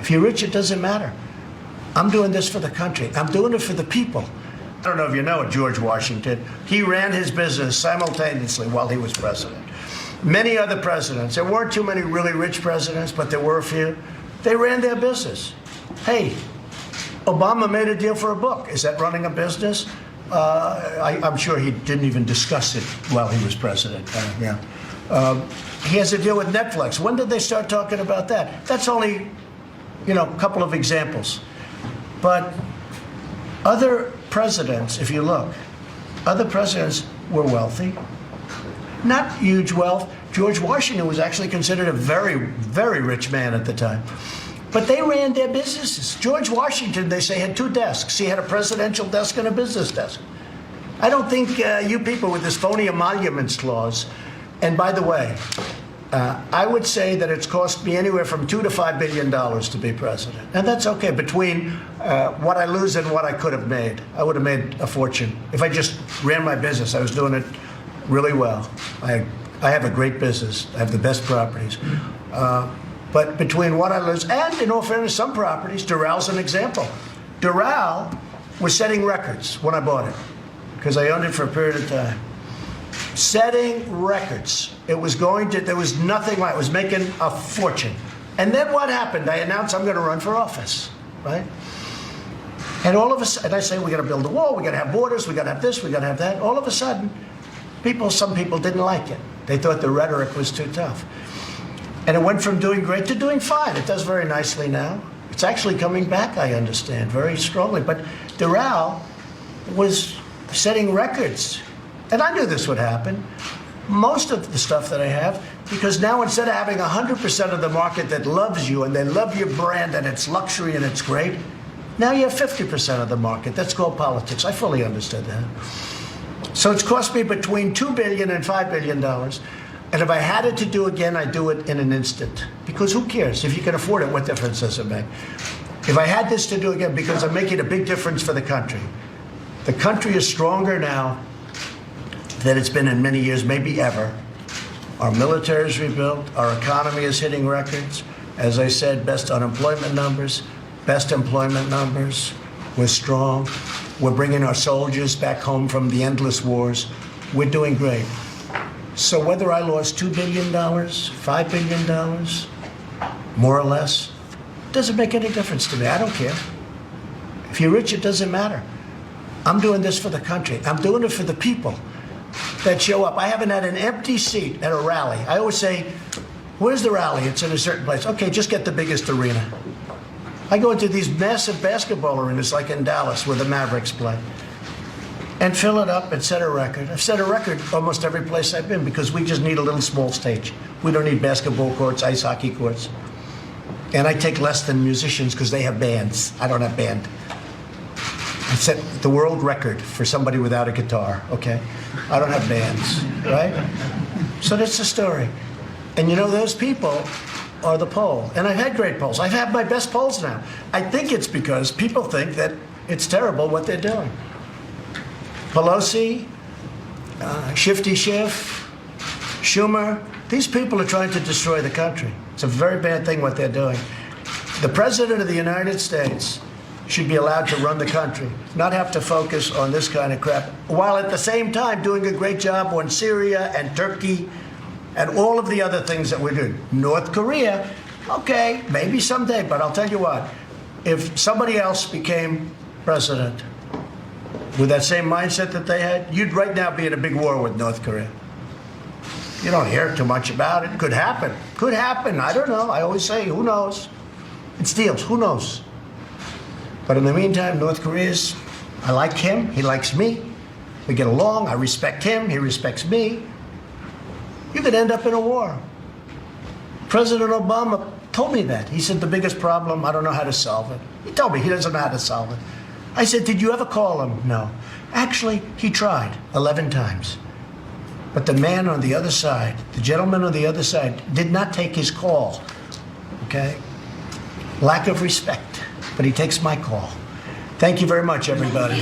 If you're rich, it doesn't matter. I'm doing this for the country. I'm doing it for the people. I don't know if you know George Washington. He ran his business simultaneously while he was president. Many other presidents, there weren't too many really rich presidents, but there were a few. They ran their business. Hey, Obama made a deal for a book. Is that running a business? I'm sure he didn't even discuss it while he was president. He has a deal with Netflix. When did they start talking about that? That's only, a couple of examples. But other presidents, if you look, other presidents were wealthy. Not huge wealth. George Washington was actually considered a very, very rich man at the time. But they ran their businesses. George Washington, they say, had two desks. He had a presidential desk and a business desk. I don't think you people with this phony emoluments clause, and by the way, I would say that it's cost me anywhere from $2 to $5 billion to be president. And that's okay, between what I lose and what I could have made. I would have made a fortune. If I just ran my business, I was doing it really well. I have a great business. I have the best properties. But between what I lose, and in all fairness, some properties, Doral an example. Doral was setting records when I bought it, because I owned it for a period of time. Setting records. There was nothing like it. It was making a fortune. And then what happened? I announced I'm going to run for office, right? And all of a sudden, I say, we got to build a wall, we got to have borders, we got to have this, we got to have that. All of a sudden, some people didn't like it. They thought the rhetoric was too tough. And it went from doing great to doing fine. It does very nicely now. It's actually coming back, I understand, very strongly. But Doral was setting records. And I knew this would happen. Most of the stuff that I have, because now instead of having 100% of the market that loves you and they love your brand and it's luxury and it's great, now you have 50% of the market. That's called politics. I fully understood that. So it's cost me between $2 billion and $5 billion. And if I had it to do again, I'd do it in an instant. Because who cares? If you can afford it, what difference does it make? If I had this to do again, because I'm making a big difference for the country. The country is stronger now than it's been in many years, maybe ever. Our military is rebuilt. Our economy is hitting records. As I said, best unemployment numbers, best employment numbers. We're strong. We're bringing our soldiers back home from the endless wars. We're doing great. So whether I lost $2 billion, $5 billion, more or less, doesn't make any difference to me. I don't care. If you're rich, it doesn't matter. I'm doing this for the country. I'm doing it for the people that show up. I haven't had an empty seat at a rally. I always say, where's the rally? It's in a certain place. Okay, just get the biggest arena. I go into these massive basketball arenas like in Dallas where the Mavericks play and fill it up and set a record. I've set a record almost every place I've been because we just need a little small stage. We don't need basketball courts, ice hockey courts. And I take less than musicians because they have bands. I don't have band. I set the world record for somebody without a guitar, okay? I don't have bands, right? So that's the story. And those people are the poll. And I've had great polls. I've had my best polls now. I think it's because people think that it's terrible what they're doing. Pelosi, Shifty Schiff, Schumer, these people are trying to destroy the country. It's a very bad thing what they're doing. The President of the United States should be allowed to run the country, not have to focus on this kind of crap, while at the same time doing a great job on Syria and Turkey and all of the other things that we're doing. North Korea, okay, maybe someday, but I'll tell you what, if somebody else became president with that same mindset that they had, you'd right now be in a big war with North Korea. You don't hear too much about it. Could happen. Could happen. I don't know. I always say, who knows? It's deals. Who knows? But in the meantime, North Korea's, I like him. He likes me. We get along. I respect him. He respects me. You could end up in a war. President Obama told me that. He said, the biggest problem, I don't know how to solve it. He told me he doesn't know how to solve it. I said, did you ever call him? No. Actually, he tried 11 times. But the man on the other side, the gentleman on the other side, did not take his call, okay? Lack of respect, but he takes my call. Thank you very much, everybody.